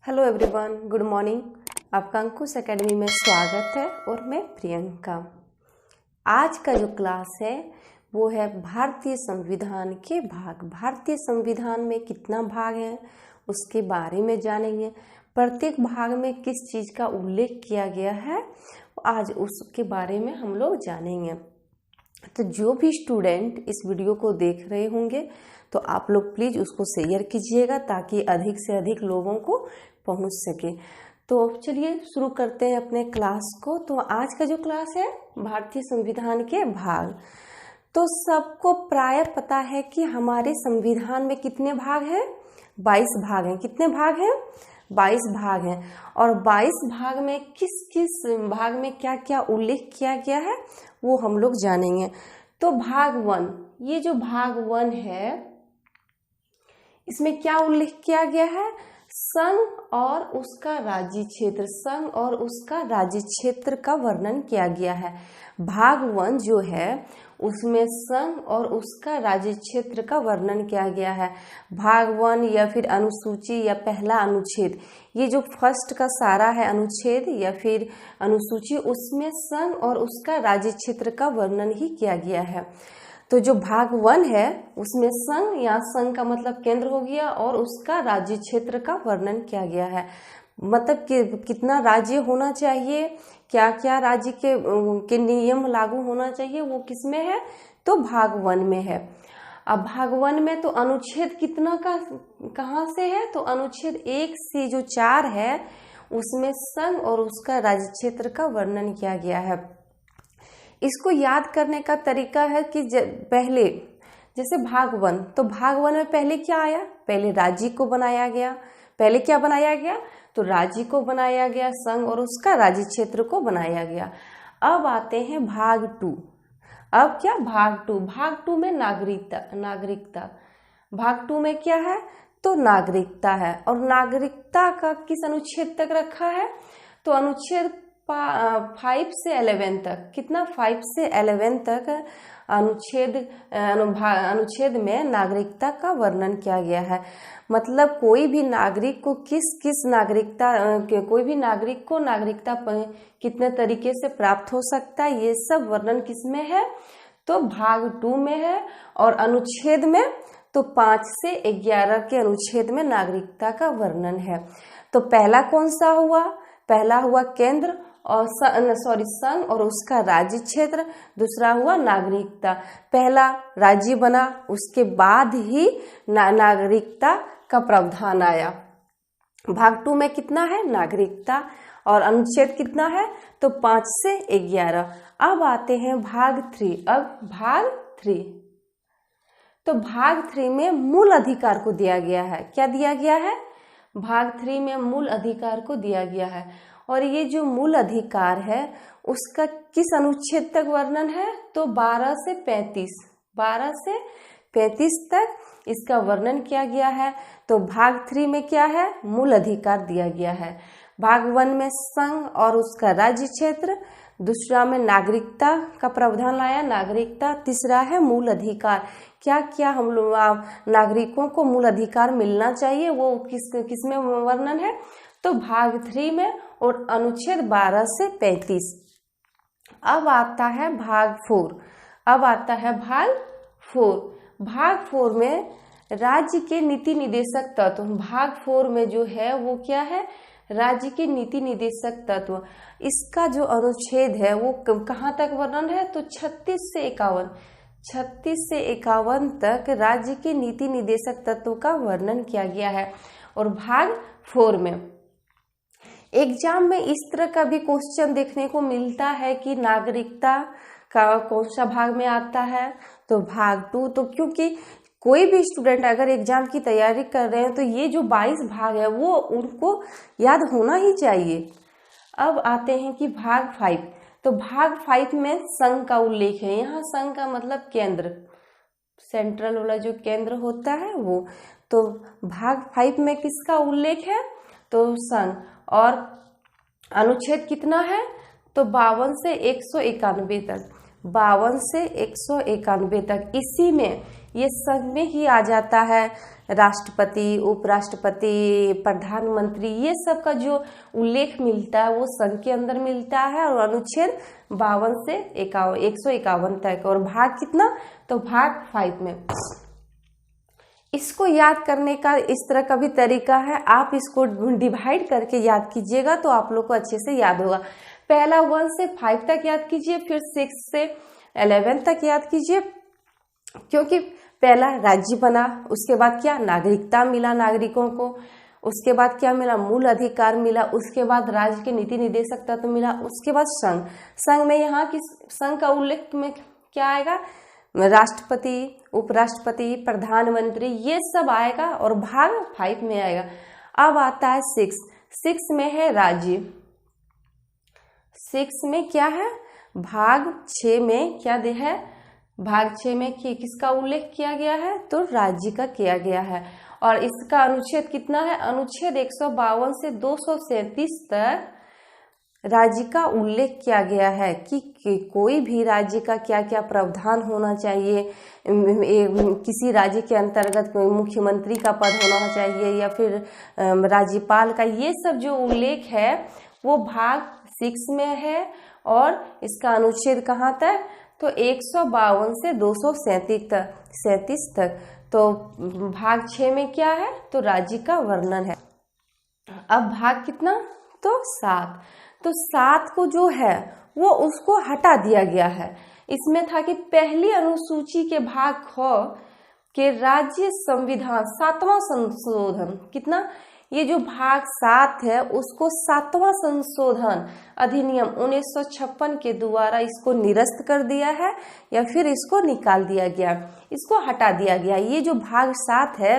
Hello everyone, good morning. आपका अंकुश academy में स्वागत है और मैं प्रियंका। आज का जो क्लास है वो है भारतीय संविधान के भाग। भारतीय संविधान में कितना भाग है उसके बारे में जानेंगे। प्रत्येक भाग में किस चीज़ का उल्लेख किया गया है आज उसके बारे में हम लोग जानेंगे। तो जो भी स्टूडेंट इस वीडियो को देख रहे होंगे तो आप लोग प्लीज़ उसको शेयर कीजिएगा ताकि अधिक से अधिक लोगों को पहुंच सके। तो चलिए शुरू करते हैं अपने क्लास को। तो आज का जो क्लास है भारतीय संविधान के भाग। तो सबको प्राय पता है कि हमारे संविधान में कितने भाग हैं? 22 भाग हैं। कितने भाग हैं? 22 भाग हैं। और 22 भाग में किस किस भाग में क्या क्या उल्लेख किया गया है वो हम लोग जानेंगे। तो भाग 1, ये जो भाग 1 है इसमें क्या उल्लेख किया गया है? संघ और उसका राज्य क्षेत्र। संघ और उसका राज्य क्षेत्र का वर्णन किया गया है। भाग 1 जो है उसमें संघ और उसका राज्य क्षेत्र का वर्णन किया गया है। भाग 1 या फिर अनुसूची या पहला अनुच्छेद, ये जो फर्स्ट का सारा है अनुच्छेद या फिर अनुसूची, उसमें संघ और उसका राज्य क्षेत्र का वर्णन ही किया गया है। तो जो भाग 1 है उसमें संघ या संघ का मतलब केंद्र हो गया और उसका राज्य क्षेत्र का वर्णन किया गया है। मतलब कि कितना राज्य होना चाहिए, क्या क्या राज्य के नियम लागू होना चाहिए, वो किस में है? तो भाग 1 में है। अब भाग 1 में तो अनुच्छेद कितना का कहाँ से है? तो अनुच्छेद 1 से जो 4 है उसमें संघ और उसका राज्य क्षेत्र का वर्णन किया गया है। इसको याद करने का तरीका है कि पहले जैसे भाग 1, तो भाग 1 में पहले क्या आया? पहले राज्य को बनाया गया। पहले क्या बनाया गया? तो राज्य को बनाया गया, संघ और उसका राज्य क्षेत्र को बनाया गया। अब आते हैं भाग 2। अब क्या? भाग 2। भाग 2 में नागरिकता। भाग 2 में क्या है? तो नागरिकता है। और नागरिकता का किस अनुच्छेद तक रखा है? तो अनुच्छेद 5 से 11 तक। कितना? 5 से 11 तक अनुच्छेद में नागरिकता का वर्णन किया गया है। मतलब कोई भी नागरिक को कोई भी नागरिक को नागरिकता कितने तरीके से प्राप्त हो सकता है, ये सब वर्णन किसमें है? तो भाग 2 में है। और अनुच्छेद में तो 5 से 11 के अनुच्छेद में नागरिकता का वर्णन है। तो पहला कौन सा हुआ? पहला हुआ केंद्र और संघ और उसका राज्य क्षेत्र। दूसरा हुआ नागरिकता। पहला राज्य बना, उसके बाद ही नागरिकता का प्रावधान आया। भाग 2 में कितना है? नागरिकता। और अनुच्छेद कितना है? तो 5 से 11। अब आते हैं भाग 3। अब भाग 3, तो भाग 3 में मूल अधिकार को दिया गया है। क्या दिया गया है? भाग 3 में मूल अधिकार को दिया गया है। और ये जो मूल अधिकार है उसका किस अनुच्छेद तक वर्णन है? तो 12 से 35 तक इसका वर्णन किया गया है। तो भाग 3 में क्या है? मूल अधिकार दिया गया है। भाग 1 में संघ और उसका राज्य क्षेत्र, दूसरा में नागरिकता का प्रावधान लाया, नागरिकता। तीसरा है मूल अधिकार। क्या क्या हम लोग नागरिकों को मूल अधिकार मिलना चाहिए वो किस में वर्णन है? तो भाग 3 में और अनुच्छेद 12 से 35। अब आता है भाग 4। अब आता है भाग 4। भाग 4 में राज्य के नीति निदेशक तत्व। भाग 4 में जो है वो क्या है? राज्य के नीति निदेशक तत्व। इसका जो अनुच्छेद है वो कहाँ तक वर्णन है? तो 36 से 51 तक राज्य के नीति निदेशक तत्व का वर्णन किया गया है। और भाग 4 में एग्जाम में इस तरह का भी क्वेश्चन देखने को मिलता है कि नागरिकता का कौन सा भाग में आता है? तो भाग 2। तो क्योंकि कोई भी स्टूडेंट अगर एग्जाम की तैयारी कर रहे हैं तो ये जो 22 भाग है वो उनको याद होना ही चाहिए। अब आते हैं कि भाग 5। तो भाग 5 में संघ का उल्लेख है। यहाँ संघ का मतलब केंद्र, सेंट्रल वाला जो केंद्र होता है वो। तो भाग 5 में किसका उल्लेख है? तो संघ। और अनुच्छेद कितना है? तो 52 से 191 तक। 52 से 191 तक। इसी में ये संघ में ही आ जाता है राष्ट्रपति, उपराष्ट्रपति, प्रधानमंत्री, ये सब का जो उल्लेख मिलता है वो संघ के अंदर मिलता है। और अनुच्छेद 52 से 151 तक। और भाग कितना, तो भाग 5 में। इसको याद करने का इस तरह का भी तरीका है, आप इसको डिवाइड करके याद कीजिएगा तो आप लोग को अच्छे से याद होगा। पहला 1 से 5 तक याद कीजिए, फिर 6 से 11 तक याद कीजिए, क्योंकि पहला राज्य बना, उसके बाद क्या, नागरिकता मिला नागरिकों को, उसके बाद क्या मिला, मूल अधिकार मिला, उसके बाद राज्य के नीति निर्देशक तत्व मिला, उसके बाद संघ। संघ में यहाँ की संघ का उल्लेख में क्या आएगा, राष्ट्रपति, उपराष्ट्रपति, प्रधानमंत्री, ये सब आएगा और भाग 5 में आएगा। अब आता है 6 में है राज्य। 6 में क्या है, भाग 6 में क्या दे है, भाग 6 में किसका उल्लेख किया गया है, तो राज्य का किया गया है। और इसका अनुच्छेद कितना है, अनुच्छेद 152 से 237 तक राज्य का उल्लेख किया गया है कि कोई भी राज्य का क्या क्या प्रावधान होना चाहिए, किसी राज्य के अंतर्गत मुख्यमंत्री का पद होना चाहिए या फिर राज्यपाल का, ये सब जो उल्लेख है वो भाग 6 में है। और इसका अनुच्छेद कहाँ तक, तो 152 से 237 तक। तो भाग 6 में क्या है, तो राज्य का वर्णन है। अब भाग कितना, तो 7। तो 7 को जो है वो उसको हटा दिया गया है। इसमें था कि पहली अनुसूची के भाग ख के राज्य संविधान 7वां संशोधन, कितना, ये जो भाग 7 है उसको 7वां संशोधन अधिनियम 1956 के द्वारा इसको निरस्त कर दिया है या फिर इसको निकाल दिया गया, इसको हटा दिया गया। ये जो भाग 7 है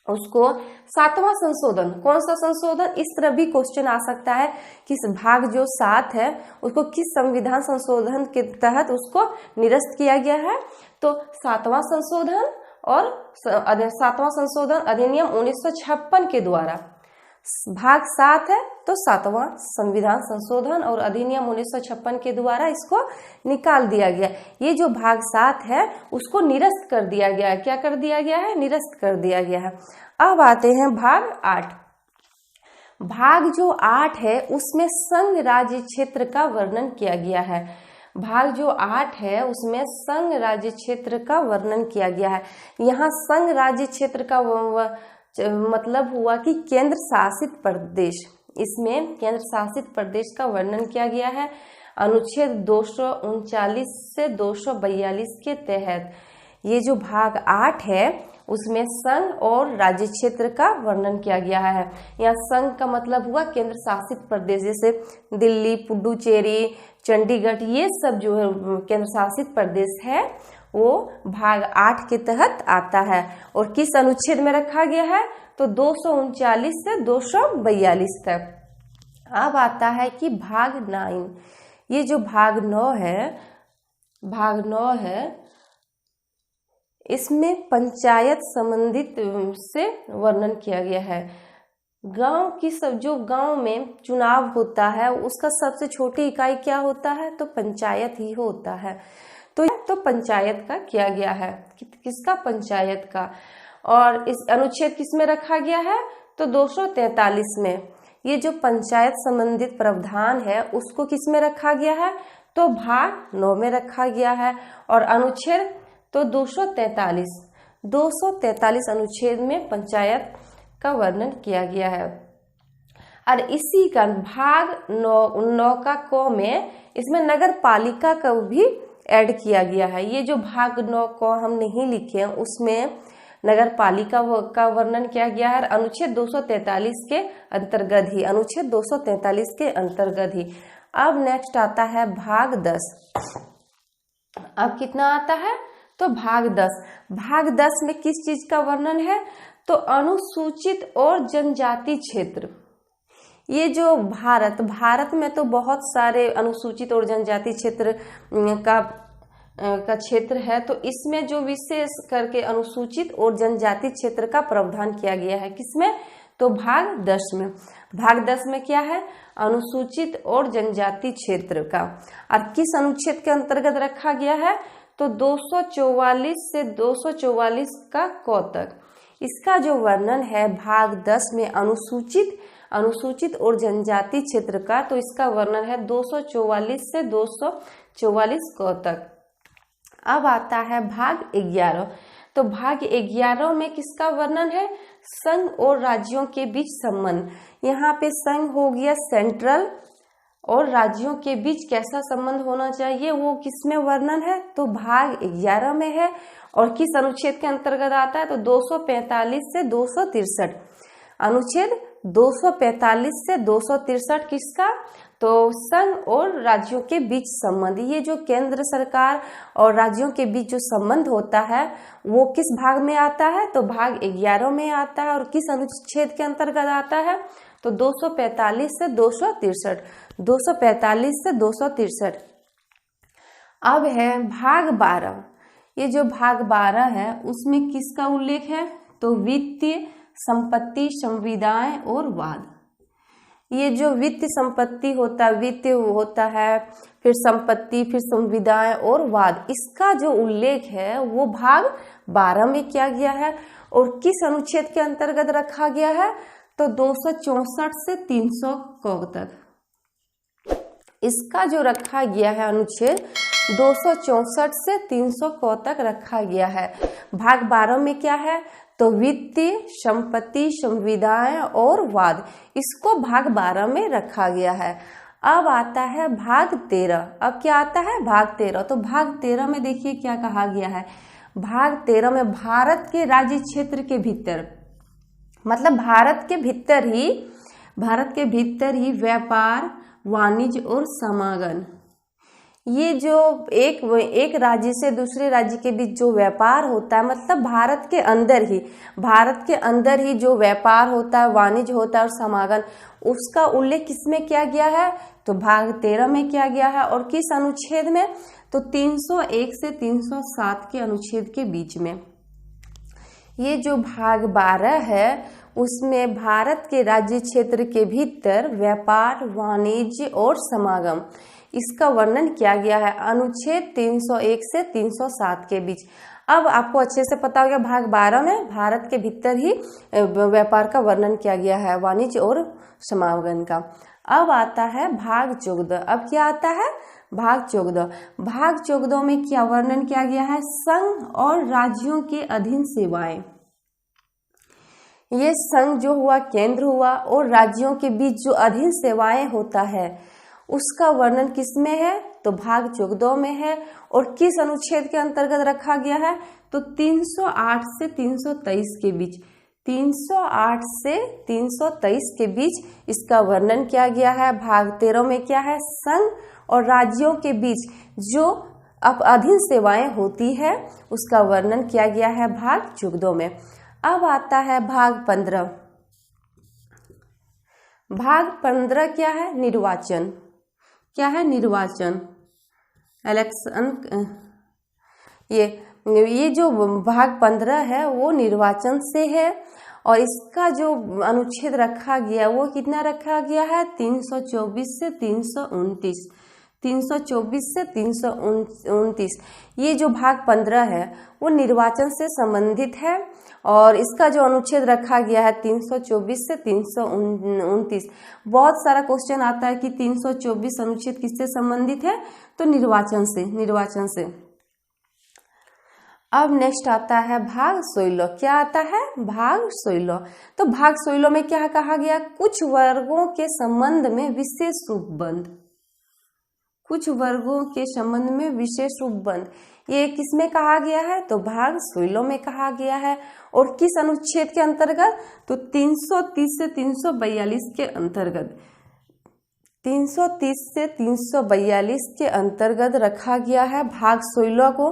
उसको 7वां संशोधन, कौन सा संशोधन, इस तरह भी क्वेश्चन आ सकता है कि भाग जो 7 है उसको किस संविधान संशोधन के तहत उसको निरस्त किया गया है, तो 7वां संशोधन और 7वां संशोधन अधिनियम 1956 के द्वारा। भाग 7 है तो 7वां संविधान संशोधन और अधिनियम 1956 के द्वारा इसको निकाल दिया गया। ये जो भाग 7 है उसको निरस्त कर दिया गया है। क्या कर दिया गया है, निरस्त कर दिया गया है। अब आते हैं भाग 8। भाग जो 8 है उसमें संघ राज्य क्षेत्र का वर्णन किया गया है। भाग जो 8 है उसमें संघ राज्य क्षेत्र का वर्णन किया गया है। यहाँ संघ राज्य क्षेत्र का मतलब हुआ कि केंद्र शासित प्रदेश, इसमें केंद्र शासित प्रदेश का वर्णन किया गया है अनुच्छेद 239 से 242 के तहत। ये जो भाग 8 है उसमें संघ और राज्य क्षेत्र का वर्णन किया गया है। यहाँ संघ का मतलब हुआ केंद्र शासित प्रदेश, जैसे दिल्ली, पुडुचेरी, चंडीगढ़, ये सब जो है केंद्र शासित प्रदेश है वो भाग 8 के तहत आता है। और किस अनुच्छेद में रखा गया है, तो 239 से 242 तक। अब आता है कि भाग 9। ये जो भाग 9 है इसमें पंचायत संबंधित से वर्णन किया गया है। गांव की सब, जो गांव में चुनाव होता है उसका सबसे छोटी इकाई क्या होता है, तो पंचायत ही होता है। तो पंचायत का किया गया है, किसका, पंचायत का। और इस अनुच्छेद किस में रखा गया है, तो 243 में। ये जो पंचायत संबंधित प्रावधान है उसको किस में रखा गया है, तो भाग 9 में रखा गया है। और अनुच्छेद तो 243 अनुच्छेद में पंचायत का वर्णन किया गया है। और इसी का भाग 9 का क में इसमें नगर पालिका का भी ऐड किया गया है। ये जो भाग 9 को हम नहीं लिखे उसमें नगर पालिका का वर्णन किया गया है अनुच्छेद 243 के अंतर्गत ही, अनुच्छेद 243 के अंतर्गत ही। अब नेक्स्ट आता है भाग 10। अब कितना आता है, तो भाग 10। भाग 10 में किस चीज का वर्णन है, तो अनुसूचित और जनजाति क्षेत्र। ये जो भारत में तो बहुत सारे अनुसूचित और जनजाति क्षेत्र का क्षेत्र है, तो इसमें जो विशेष करके अनुसूचित और जनजाति क्षेत्र का प्रावधान किया गया है, किसमें, तो भाग 10 में, भाग 10 में क्या है, अनुसूचित और जनजाति क्षेत्र का, और किस अनुच्छेद के अंतर्गत रखा गया है, तो 244 से 244 का क तक। इसका जो वर्णन है भाग 10 में अनुसूचित और जनजाति क्षेत्र का, तो इसका वर्णन है 244 से 244 क तक। अब आता है भाग 11, तो भाग 11 में किसका वर्णन है, संघ और राज्यों के बीच संबंध। यहाँ पे संघ हो गया सेंट्रल, और राज्यों के बीच कैसा संबंध होना चाहिए वो किसमें वर्णन है, तो भाग 11 में है। और किस अनुच्छेद के अंतर्गत आता है, तो 245 से 263, अनुच्छेद 245 से 263 किसका, तो संघ और राज्यों के बीच संबंध। ये जो केंद्र सरकार और राज्यों के बीच जो संबंध होता है वो किस भाग में आता है, तो भाग 11 में आता है। और किस अनुच्छेद के अंतर्गत आता है, तो 245 से 263, 245 से 263। अब है भाग 12, ये जो भाग 12 है उसमें किसका उल्लेख है, तो वित्तीय, संपत्ति, संविदाएं और वाद। ये जो वित्त संपत्ति होता है, वित्त होता है, फिर संपत्ति, फिर संविदाएं और वाद, इसका जो उल्लेख है वो भाग 12 में किया गया है। और किस अनुच्छेद के अंतर्गत रखा गया है, तो 264 से 300 क तक। इसका जो रखा गया है अनुच्छेद 264 से 300 क तक रखा गया है। भाग 12 में क्या है, तो वित्तीय, संपत्ति, संविदाएं और वाद, इसको भाग 12 में रखा गया है। अब आता है भाग 13। अब क्या आता है, भाग 13। तो भाग 13 में देखिए क्या कहा गया है, भाग 13 में भारत के राज्य क्षेत्र के भीतर, मतलब भारत के भीतर ही व्यापार, वाणिज्य और समागम, ये जो एक राज्य से दूसरे राज्य के बीच जो व्यापार होता है, मतलब भारत के अंदर ही जो व्यापार होता है, वाणिज्य होता है और समागम, उसका उल्लेख किसमें किया गया है, तो भाग 13 में किया गया है। और किस अनुच्छेद में, तो 301 से 307 के अनुच्छेद के बीच में। ये जो भाग 12 है उसमें भारत के राज्य क्षेत्र के भीतर व्यापार, वाणिज्य और समागम, इसका वर्णन किया गया है अनुच्छेद 301 से 307 के बीच। अब आपको अच्छे से पता हो गया भाग 12 में भारत के भीतर ही व्यापार का वर्णन किया गया है, वाणिज्य और समागम का। अब आता है भाग 14। अब क्या आता है, भाग 14। भाग 14 में क्या वर्णन किया गया है, संघ और राज्यों के अधीन सेवाएं। ये संघ जो हुआ, केंद्र हुआ, और राज्यों के बीच जो अधीन सेवाएं होता है उसका वर्णन किसमें है, तो भाग 14 में है। और किस अनुच्छेद के अंतर्गत रखा गया है, तो 308 से 323 के बीच, 308 से 323 के बीच इसका वर्णन किया गया है। भाग 13 में क्या है, संघ और राज्यों के बीच जो अब अधीन सेवाएं होती है उसका वर्णन किया गया है भाग 14 में। अब आता है भाग 15। भाग 15 क्या है, निर्वाचन। क्या है, निर्वाचन, इलेक्शन। ये जो भाग 15 है वो निर्वाचन से है। और इसका जो अनुच्छेद रखा गया वो कितना रखा गया है, 324 से 329, 324 से 329। ये जो भाग 15 है वो निर्वाचन से संबंधित है। और इसका जो अनुच्छेद रखा गया है 324 से 329। बहुत सारा क्वेश्चन आता है कि 324 अनुच्छेद किससे संबंधित है, तो निर्वाचन से। अब नेक्स्ट आता है भाग 16। क्या आता है, भाग 16। तो भाग 16 में क्या कहा गया, कुछ वर्गों के संबंध में विशेष उपबंध, कुछ वर्गों के संबंध में विशेष उपबंध, ये किसमें कहा गया है, तो भाग 16 में कहा गया है। और किस अनुच्छेद के अंतर्गत, तो 330 से 342 के अंतर्गत, 330 से 342 के अंतर्गत रखा गया है भाग 16 को।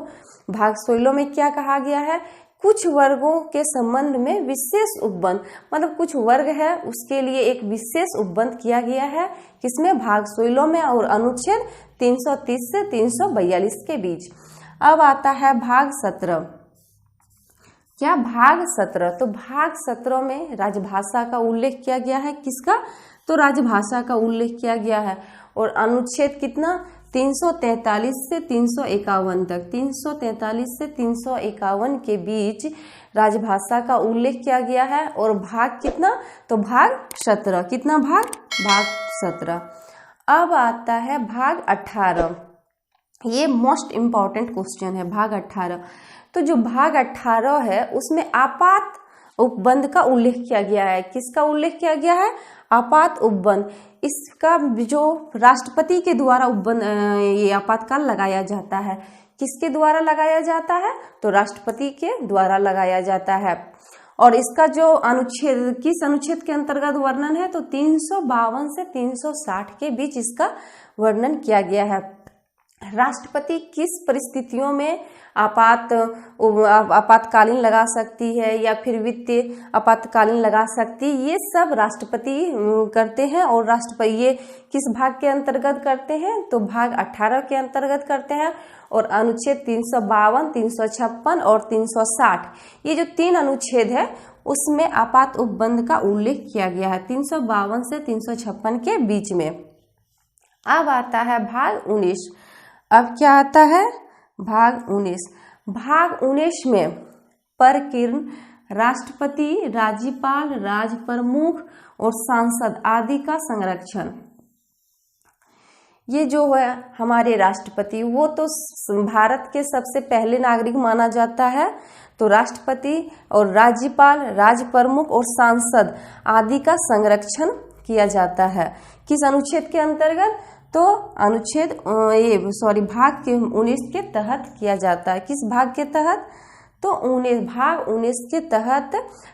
भाग 16 में क्या कहा गया है, कुछ वर्गों के संबंध में विशेष उपबंध, मतलब कुछ वर्ग है उसके लिए एक विशेष उपबंध किया गया है, किसमें, भाग 16 में, और अनुच्छेद 330 से 342 के बीच। अब आता है भाग 17। क्या भाग 17। तो भाग 17 में राजभाषा का उल्लेख किया गया है। किसका? तो राजभाषा का उल्लेख किया गया है। और अनुच्छेद कितना? 343 से 351 तक, 343 से 351 के बीच राजभाषा का उल्लेख किया गया है। और भाग कितना? तो भाग 17। कितना भाग? भाग 17। अब आता है भाग 18। ये मोस्ट इम्पॉर्टेंट क्वेश्चन है, भाग 18। तो जो भाग 18 है उसमें आपात उपबंध का उल्लेख किया गया है। किसका उल्लेख किया गया है? आपात उपबंध। इसका जो राष्ट्रपति के द्वारा उपबंध, ये आपातकाल लगाया जाता है। किसके द्वारा लगाया जाता है? तो राष्ट्रपति के द्वारा लगाया जाता है। और इसका जो अनुच्छेद, किस अनुच्छेद के अंतर्गत वर्णन है? तो 352 से 360 के बीच इसका वर्णन किया गया है। राष्ट्रपति किस परिस्थितियों में आपातकालीन लगा सकती है या फिर वित्तीय आपातकालीन लगा सकती है, ये सब राष्ट्रपति करते हैं। और राष्ट्रपति ये किस भाग के अंतर्गत करते हैं? तो भाग 18 के अंतर्गत करते हैं। और अनुच्छेद 352, 356 और 360, ये जो 3 अनुच्छेद है उसमें आपात उपबंध का उल्लेख किया गया है 352 से 356 के बीच में। अब आता है भाग 19। अब क्या आता है? भाग 19। भाग 19 में परकीर्न, राष्ट्रपति, राज्यपाल, राजप्रमुख और सांसद आदि का संरक्षण। ये जो है हमारे राष्ट्रपति, वो तो भारत के सबसे पहले नागरिक माना जाता है। तो राष्ट्रपति और राज्यपाल, राजप्रमुख और सांसद आदि का संरक्षण किया जाता है। किस अनुच्छेद के अंतर्गत? तो अनुच्छेद भाग के 19 के तहत किया जाता है। किस भाग के तहत? तो भाग 19 के तहत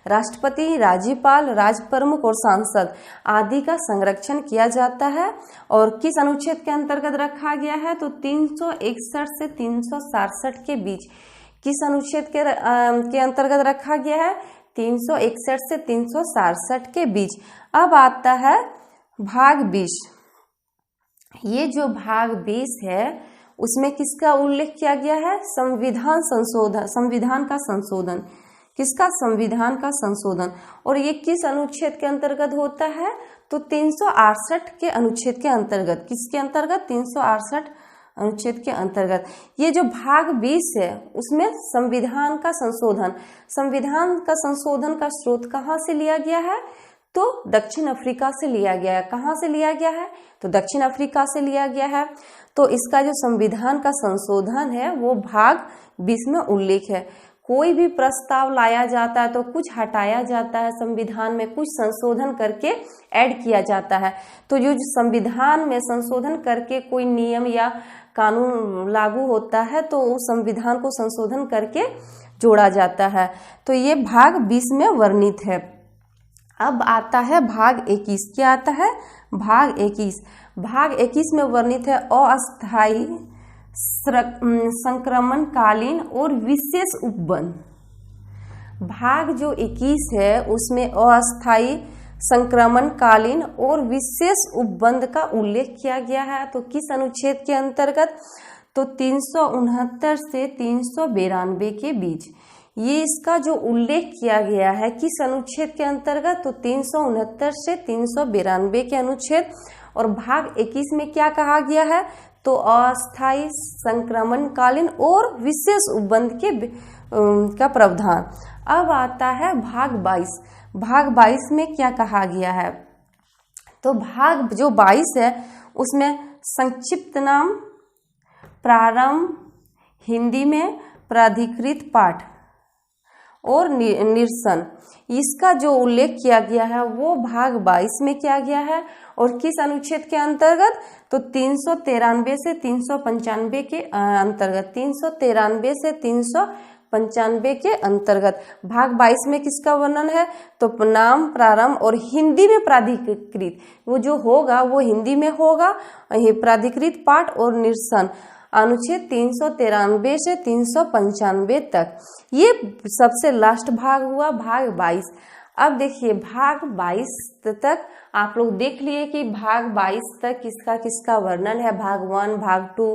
राष्ट्रपति, राज्यपाल, राजप्रमुख और सांसद आदि का संरक्षण किया जाता है। और किस अनुच्छेद के अंतर्गत रखा गया है? तो 361 से 367 के बीच। किस अनुच्छेद के अंतर्गत रखा गया है? 361 से 367 के बीच। अब आता है भाग 20। ये जो भाग 20 है उसमें किसका उल्लेख किया गया है? संविधान संशोधन, संविधान का संशोधन। किसका? संविधान का संशोधन। और ये किस अनुच्छेद के अंतर्गत होता है? तो 368 के अनुच्छेद के अंतर्गत। किसके अंतर्गत? 368 अनुच्छेद के अंतर्गत। ये जो भाग 20 है उसमें संविधान का संशोधन, संविधान का संशोधन का स्रोत कहाँ से लिया गया है? तो दक्षिण अफ्रीका से लिया गया है। कहाँ से लिया गया है? तो दक्षिण अफ्रीका से लिया गया है। तो इसका जो संविधान का संशोधन है वो भाग 20 में उल्लेख है। कोई भी प्रस्ताव लाया जाता है तो कुछ हटाया जाता है संविधान में, कुछ संशोधन करके ऐड किया जाता है। तो जो संविधान में संशोधन करके कोई नियम या कानून लागू होता है तो उस संविधान को संशोधन करके जोड़ा जाता है। तो ये भाग 20 में वर्णित है। अब आता है भाग 21। क्या आता है? भाग 21। भाग 21 में वर्णित है अस्थायी, संक्रमणकालीन और विशेष उपबंध। भाग जो 21 है उसमें अस्थायी, संक्रमणकालीन और विशेष उपबंध का उल्लेख किया गया है। तो किस अनुच्छेद के अंतर्गत? तो 369 से 392 के बीच। ये इसका जो उल्लेख किया गया है किस अनुच्छेद के अंतर्गत? तो 369 से 392 के अनुच्छेद। और भाग 21 में क्या कहा गया है? तो अस्थायी, संक्रमणकालीन और विशेष उपबंध के का प्रावधान। अब आता है भाग 22। भाग 22 में क्या कहा गया है? तो भाग जो 22 है उसमें संक्षिप्त नाम, प्रारंभ, हिंदी में प्राधिकृत पाठ और निरसन, इसका जो उल्लेख किया गया है वो भाग 22 में किया गया है। और किस अनुच्छेद के अंतर्गत? तो 393 से 395 के अंतर्गत, 393 से 395 के अंतर्गत भाग 22 में किसका वर्णन है? तो नाम, प्रारंभ और हिंदी में प्राधिकृत, वो जो होगा वो हिंदी में होगा, प्राधिकृत पाठ और निरसन, अनुच्छेद 393 से 395 तक। ये सबसे लास्ट भाग हुआ, भाग 22। अब देखिए भाग 22 तक आप लोग देख लिए कि भाग 22 तक किसका किसका वर्णन है, भाग 1, भाग 2,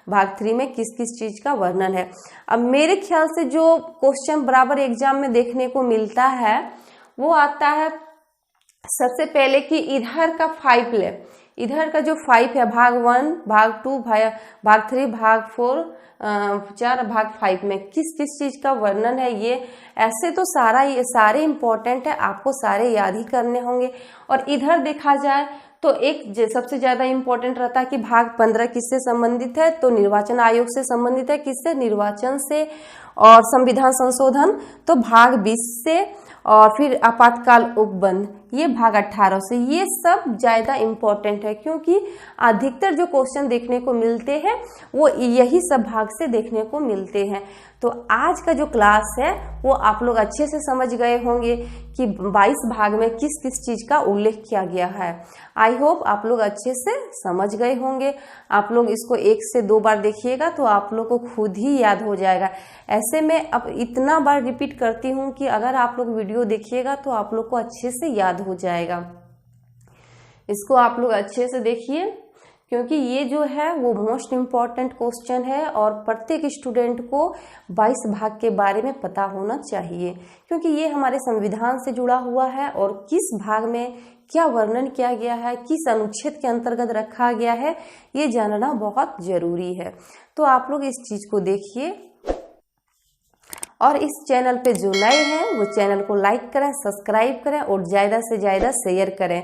भाग 3 में किस किस चीज का वर्णन है। अब मेरे ख्याल से जो क्वेश्चन बराबर एग्जाम में देखने को मिलता है वो आता है सबसे पहले कि इधर का 5 ले, इधर का जो 5 है, भाग 1, भाग 2, भाग 3, भाग 4, 4, भाग 5 में किस किस चीज का वर्णन है। ये ऐसे तो सारे इंपॉर्टेंट है, आपको सारे याद ही करने होंगे। और इधर देखा जाए तो एक सबसे ज्यादा इंपॉर्टेंट रहता है कि भाग 15 किससे संबंधित है, तो निर्वाचन आयोग से संबंधित है, किससे, निर्वाचन से। और संविधान संशोधन तो भाग 20 से, और फिर आपातकाल उपबंध ये भाग 18 से। ये सब ज्यादा इंपॉर्टेंट है क्योंकि अधिकतर जो क्वेश्चन देखने को मिलते हैं वो यही सब भाग से देखने को मिलते हैं। तो आज का जो क्लास है वो आप लोग अच्छे से समझ गए होंगे कि 22 भाग में किस किस चीज का उल्लेख किया गया है। आई होप आप लोग अच्छे से समझ गए होंगे। आप लोग इसको 1 से 2 बार देखिएगा तो आप लोग को खुद ही याद हो जाएगा। ऐसे में अब इतना बार रिपीट करती हूँ कि अगर आप लोग वीडियो देखिएगा तो आप लोग को अच्छे से याद हो जाएगा। इसको आप लोग अच्छे से देखिए क्योंकि ये जो है वो मोस्ट इम्पॉर्टेंट क्वेश्चन है और प्रत्येक स्टूडेंट को 22 भाग के बारे में पता होना चाहिए क्योंकि ये हमारे संविधान से जुड़ा हुआ है और किस भाग में क्या वर्णन किया गया है, किस अनुच्छेद के अंतर्गत रखा गया है, ये जानना बहुत जरूरी है। तो आप लोग इस चीज को देखिए और इस चैनल पे जो नए हैं वो चैनल को लाइक करें, सब्सक्राइब करें और ज़्यादा से ज़्यादा शेयर करें